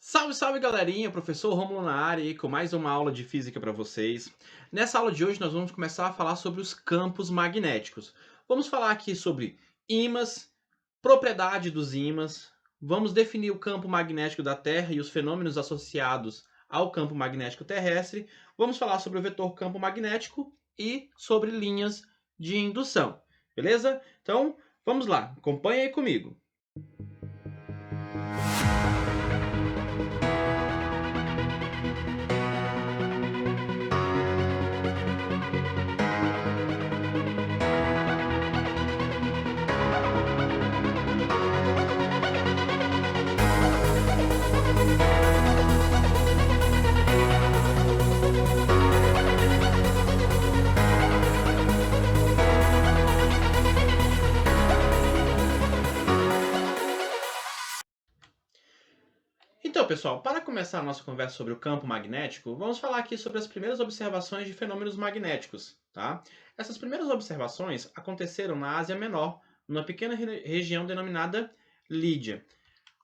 Salve, salve galerinha, professor Rômulo na área aí com mais uma aula de física para vocês. Nessa aula de hoje nós vamos começar a falar sobre os campos magnéticos. Vamos falar aqui sobre ímãs, propriedade dos ímãs, vamos definir o campo magnético da Terra e os fenômenos associados ao campo magnético terrestre, vamos falar sobre o vetor campo magnético e sobre linhas de indução, beleza? Então, vamos lá, acompanha aí comigo. Então, pessoal, para começar a nossa conversa sobre o campo magnético, vamos falar aqui sobre as primeiras observações de fenômenos magnéticos, tá? Essas primeiras observações aconteceram na Ásia Menor, numa pequena região denominada Lídia.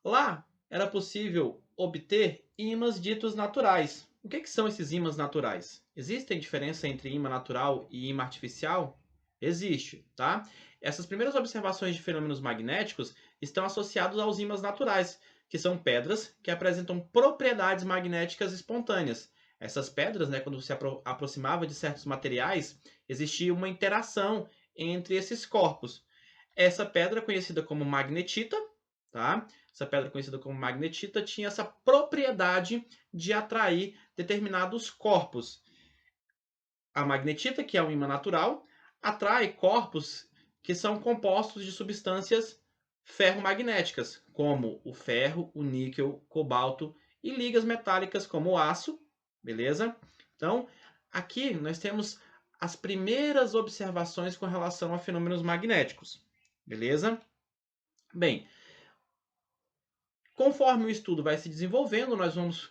Lá era possível obter ímãs ditos naturais. O que são esses ímãs naturais? Existe diferença entre ímã natural e ímã artificial? Existe, tá? Essas primeiras observações de fenômenos magnéticos estão associadas aos ímãs naturais, que são pedras que apresentam propriedades magnéticas espontâneas. Essas pedras, né, quando se aproximava de certos materiais, existia uma interação entre esses corpos. Essa pedra, conhecida como magnetita, tá? Essa pedra conhecida como magnetita tinha essa propriedade de atrair determinados corpos. A magnetita, que é um ímã natural, atrai corpos que são compostos de substâncias ferromagnéticas, como o ferro, o níquel, cobalto e ligas metálicas como o aço, beleza? Então, aqui nós temos as primeiras observações com relação a fenômenos magnéticos, beleza? Bem, conforme o estudo vai se desenvolvendo, nós vamos,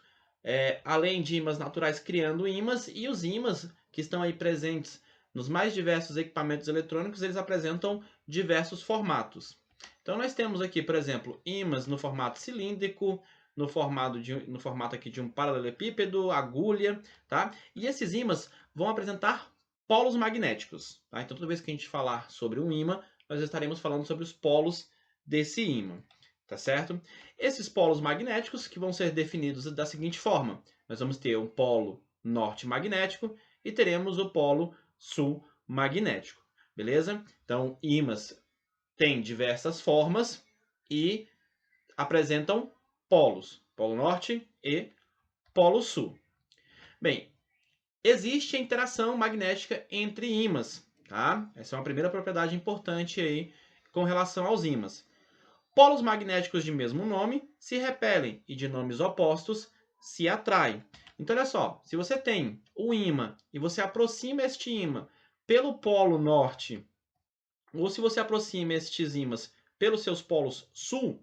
além de ímãs naturais, criando ímãs, e os ímãs que estão aí presentes nos mais diversos equipamentos eletrônicos, eles apresentam diversos formatos. Então nós temos aqui, por exemplo, ímãs no formato cilíndrico, no formato aqui de um paralelepípedo, agulha, tá? E esses ímãs vão apresentar polos magnéticos, tá? Então toda vez que a gente falar sobre um ímã, nós estaremos falando sobre os polos desse ímã, tá certo? Esses polos magnéticos que vão ser definidos da seguinte forma: nós vamos ter um polo norte magnético e teremos o polo sul magnético, beleza? Então, ímãs têm diversas formas e apresentam polos, polo norte e polo sul. Bem, existe a interação magnética entre ímãs, tá? Essa é uma primeira propriedade importante aí com relação aos ímãs. Polos magnéticos de mesmo nome se repelem e de nomes opostos se atraem. Então, olha só, se você tem o ímã e você aproxima este ímã pelo polo norte, ou se você aproxima estes ímãs pelos seus polos sul,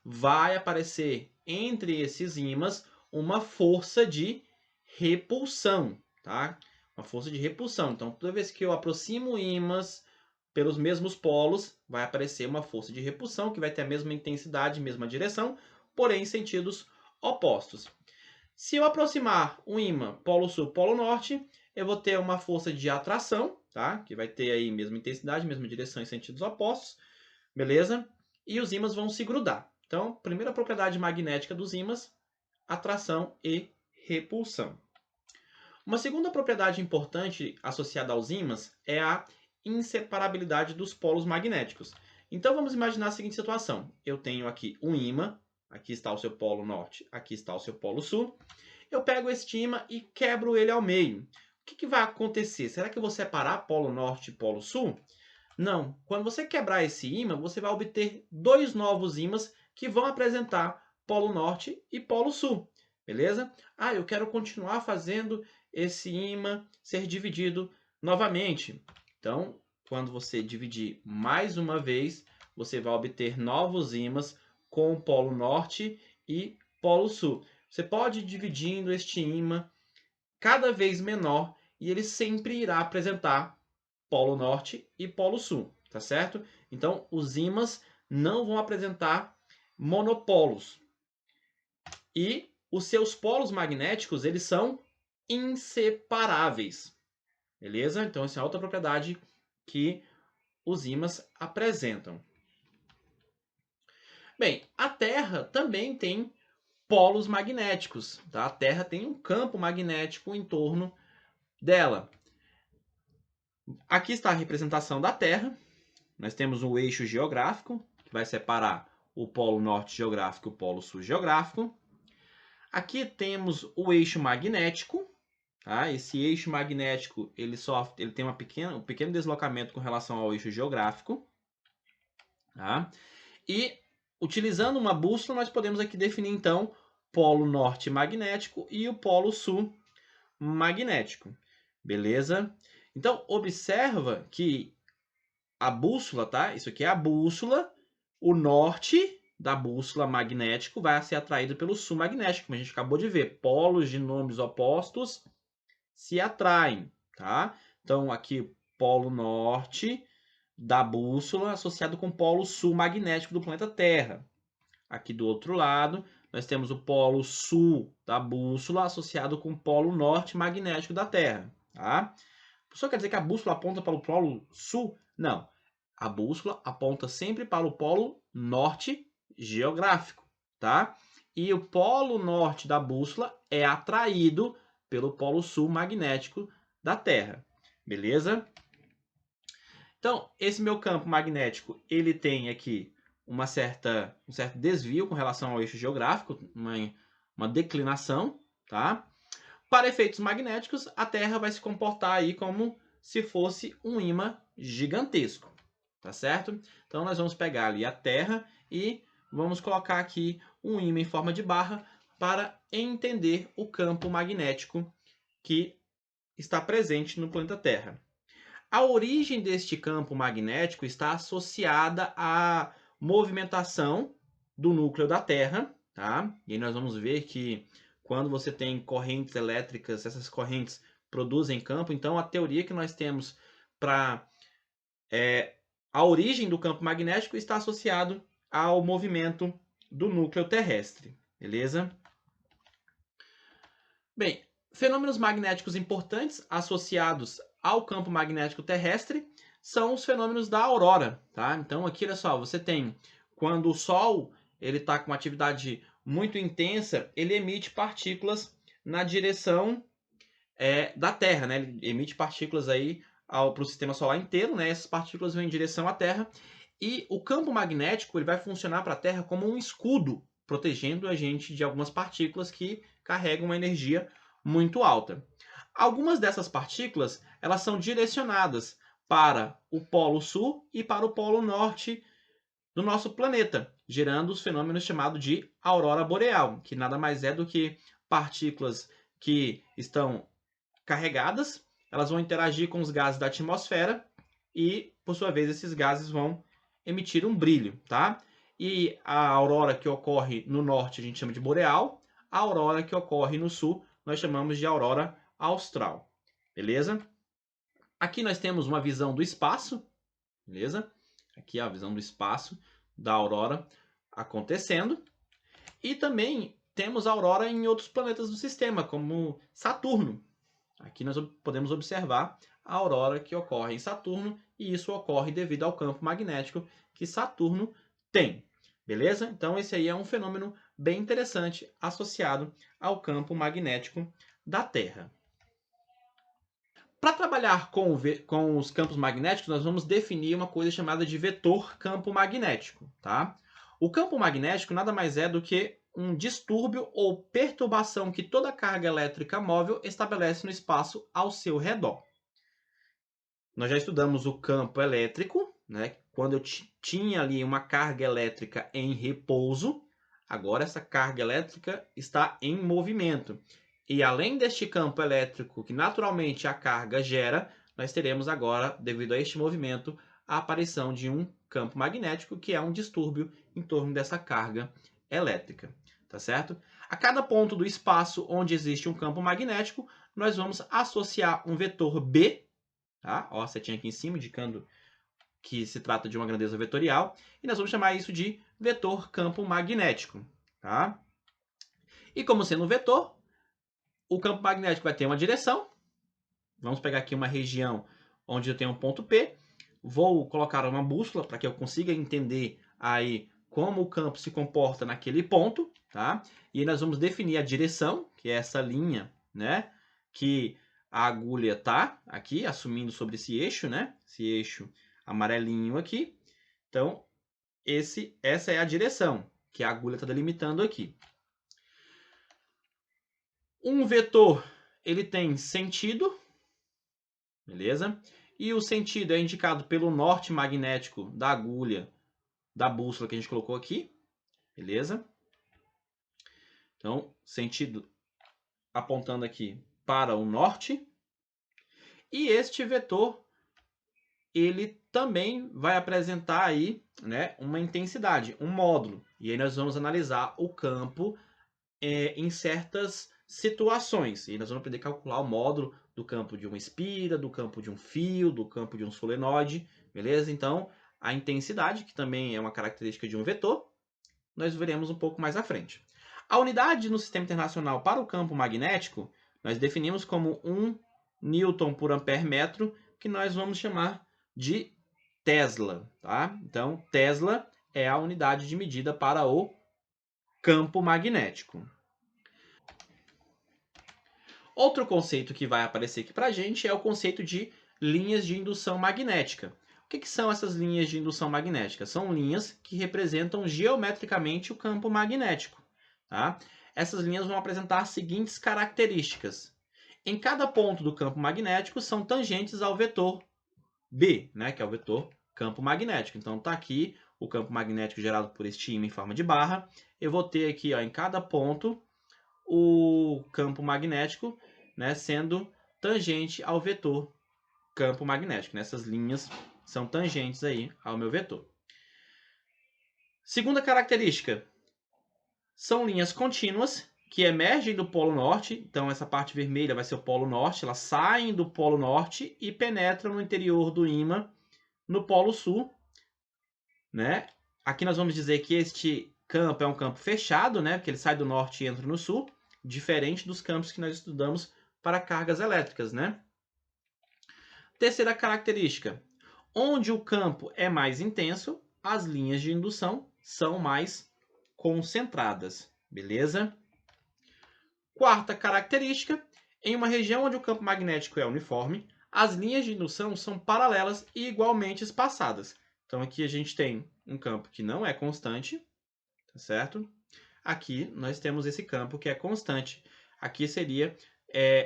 vai aparecer entre esses ímãs uma força de repulsão, tá? Uma força de repulsão. Então, toda vez que eu aproximo ímãs pelos mesmos polos, vai aparecer uma força de repulsão que vai ter a mesma intensidade, mesma direção, porém em sentidos opostos. Se eu aproximar um ímã polo sul, polo norte, eu vou ter uma força de atração, tá? Que vai ter aí mesma intensidade, mesma direção em sentidos opostos, beleza? E os ímãs vão se grudar. Então, primeira propriedade magnética dos ímãs, atração e repulsão. Uma segunda propriedade importante associada aos ímãs é a inseparabilidade dos polos magnéticos. Então vamos imaginar a seguinte situação: eu tenho aqui um ímã, aqui está o seu polo norte, aqui está o seu polo sul. Eu pego este ímã e quebro ele ao meio. O que vai acontecer? Será que eu vou separar polo norte e polo sul? Não. Quando você quebrar esse ímã, você vai obter dois novos ímãs que vão apresentar polo norte e polo sul. Beleza? Ah, eu quero continuar fazendo esse ímã ser dividido novamente. Então, quando você dividir mais uma vez, você vai obter novos ímãs com polo norte e polo sul. Você pode ir dividindo este ímã cada vez menor e ele sempre irá apresentar polo norte e polo sul, tá certo? Então, os ímãs não vão apresentar monopolos. e os seus polos magnéticos, eles são inseparáveis. Beleza? Então, essa é outra propriedade que os ímãs apresentam. Bem, a Terra também tem polos magnéticos. Tá? A Terra tem um campo magnético em torno dela. Aqui está a representação da Terra. Nós temos um eixo geográfico, que vai separar o polo norte geográfico e o polo sul geográfico. Aqui temos o eixo magnético. Tá? Esse eixo magnético ele tem um pequeno deslocamento com relação ao eixo geográfico. Tá? E, utilizando uma bússola, nós podemos aqui definir, então, polo norte magnético e o polo sul magnético. Beleza? Então, observa que a bússola, tá? Isso aqui é a bússola. O norte da bússola magnético vai ser atraído pelo sul magnético, como a gente acabou de ver. Polos de nomes opostos se atraem, tá? Então, aqui, polo norte da bússola associado com o polo sul magnético do planeta Terra. Aqui do outro lado, nós temos o polo sul da bússola associado com o polo norte magnético da Terra. Tá? Isso quer dizer que a bússola aponta para o polo sul? Não. A bússola aponta sempre para o polo norte geográfico. Tá? E o polo norte da bússola é atraído pelo polo sul magnético da Terra. Beleza? Então, esse meu campo magnético, ele tem aqui um certo desvio com relação ao eixo geográfico, uma declinação, tá? Para efeitos magnéticos, a Terra vai se comportar aí como se fosse um ímã gigantesco, tá certo? Então, nós vamos pegar ali a Terra e vamos colocar aqui um ímã em forma de barra para entender o campo magnético que está presente no planeta Terra. A origem deste campo magnético está associada à movimentação do núcleo da Terra, tá? E aí nós vamos ver que quando você tem correntes elétricas, essas correntes produzem campo. Então, a teoria que nós temos para a origem do campo magnético está associado ao movimento do núcleo terrestre, beleza? Bem, fenômenos magnéticos importantes associados ao campo magnético terrestre são os fenômenos da aurora, tá? Então aqui, olha só, você tem quando o Sol ele está com uma atividade muito intensa, ele emite partículas na direção da Terra, né? Ele emite partículas aí para o sistema solar inteiro, né? Essas partículas vão em direção à Terra e o campo magnético ele vai funcionar para a Terra como um escudo, protegendo a gente de algumas partículas que carregam uma energia muito alta. Algumas dessas partículas elas são direcionadas para o polo sul e para o polo norte do nosso planeta, gerando os fenômenos chamados de aurora boreal, que nada mais é do que partículas que estão carregadas, elas vão interagir com os gases da atmosfera e, por sua vez, esses gases vão emitir um brilho, tá? E a aurora que ocorre no norte a gente chama de boreal, a aurora que ocorre no sul nós chamamos de aurora austral, beleza? Aqui nós temos uma visão do espaço, beleza? Aqui é a visão do espaço da aurora acontecendo. E também temos a aurora em outros planetas do sistema, como Saturno. Aqui nós podemos observar a aurora que ocorre em Saturno, e isso ocorre devido ao campo magnético que Saturno tem. Beleza? Então esse aí é um fenômeno bem interessante associado ao campo magnético da Terra. Para trabalhar com os campos magnéticos, nós vamos definir uma coisa chamada de vetor campo magnético. Tá? O campo magnético nada mais é do que um distúrbio ou perturbação que toda carga elétrica móvel estabelece no espaço ao seu redor. Nós já estudamos o campo elétrico, né? Quando eu tinha ali uma carga elétrica em repouso, agora essa carga elétrica está em movimento. E além deste campo elétrico que naturalmente a carga gera, nós teremos agora, devido a este movimento, a aparição de um campo magnético, que é um distúrbio em torno dessa carga elétrica. Tá certo? A cada ponto do espaço onde existe um campo magnético, nós vamos associar um vetor B, tá? Ó, a setinha aqui em cima indicando que se trata de uma grandeza vetorial, e nós vamos chamar isso de vetor campo magnético, tá? E como sendo um vetor, o campo magnético vai ter uma direção. Vamos pegar aqui uma região onde eu tenho um ponto P. Vou colocar uma bússola para que eu consiga entender aí como o campo se comporta naquele ponto, tá? E nós vamos definir a direção, que é essa linha, né? Que a agulha tá aqui, assumindo sobre esse eixo, né? Esse eixo amarelinho aqui. Então, essa é a direção que a agulha está delimitando aqui. Um vetor, ele tem sentido, beleza? E o sentido é indicado pelo norte magnético da agulha da bússola que a gente colocou aqui, beleza? Então, sentido apontando aqui para o norte. E este vetor, ele também vai apresentar aí, né, uma intensidade, um módulo. E aí nós vamos analisar o campo em certas situações. E nós vamos aprender a calcular o módulo do campo de uma espira, do campo de um fio, do campo de um solenoide, beleza? Então, a intensidade, que também é uma característica de um vetor, nós veremos um pouco mais à frente. A unidade no sistema internacional para o campo magnético, nós definimos como 1 Newton por ampere metro, que nós vamos chamar de Tesla, tá? Então, Tesla é a unidade de medida para o campo magnético. Outro conceito que vai aparecer aqui para a gente é o conceito de linhas de indução magnética. O que são essas linhas de indução magnética? São linhas que representam geometricamente o campo magnético. Tá? Essas linhas vão apresentar as seguintes características. Em cada ponto do campo magnético são tangentes ao vetor B, né, que é o vetor campo magnético. Então está aqui o campo magnético gerado por este ímã em forma de barra. Eu vou ter aqui, ó, em cada ponto o campo magnético, né, sendo tangente ao vetor campo magnético. Essas linhas são tangentes aí ao meu vetor. Segunda característica, são linhas contínuas que emergem do polo norte. Então essa parte vermelha vai ser o polo norte, elas saem do polo norte e penetram no interior do ímã no polo sul, né? Aqui nós vamos dizer que este campo é um campo fechado, né? Porque ele sai do norte e entra no sul, diferente dos campos que nós estudamos para cargas elétricas, né? Terceira característica, onde o campo é mais intenso, as linhas de indução são mais concentradas, beleza? Quarta característica, em uma região onde o campo magnético é uniforme, as linhas de indução são paralelas e igualmente espaçadas. Então aqui a gente tem um campo que não é constante, tá certo? Aqui nós temos esse campo que é constante. Aqui seria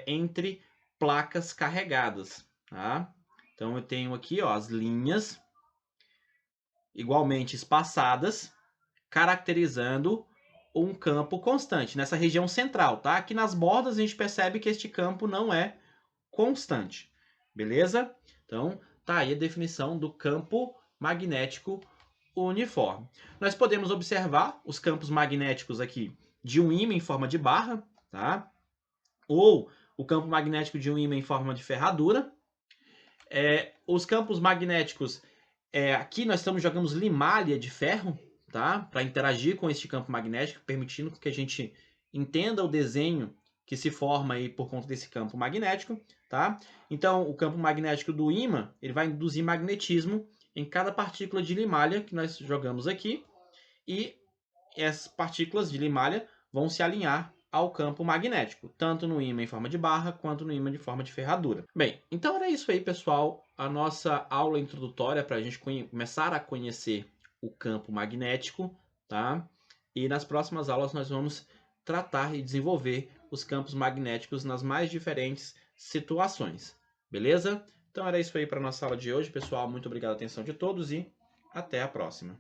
entre placas carregadas, tá? Então eu tenho aqui, ó, as linhas igualmente espaçadas, caracterizando um campo constante nessa região central, tá? Aqui nas bordas a gente percebe que este campo não é constante, beleza? Então tá aí a definição do campo magnético uniforme. Nós podemos observar os campos magnéticos aqui de um ímã em forma de barra, tá? Ou o campo magnético de um ímã em forma de ferradura. Os campos magnéticos, aqui nós jogamos limalha de ferro, tá? Para interagir com este campo magnético, permitindo que a gente entenda o desenho que se forma aí por conta desse campo magnético, tá? Então, o campo magnético do ímã, ele vai induzir magnetismo em cada partícula de limalha que nós jogamos aqui, e essas partículas de limalha vão se alinhar ao campo magnético, tanto no ímã em forma de barra, quanto no ímã de forma de ferradura. Bem, então era isso aí, pessoal, a nossa aula introdutória para a gente começar a conhecer o campo magnético, tá? E nas próximas aulas nós vamos tratar e desenvolver os campos magnéticos nas mais diferentes situações, beleza? Então era isso aí para a nossa aula de hoje, pessoal. Muito obrigado pela atenção de todos e até a próxima.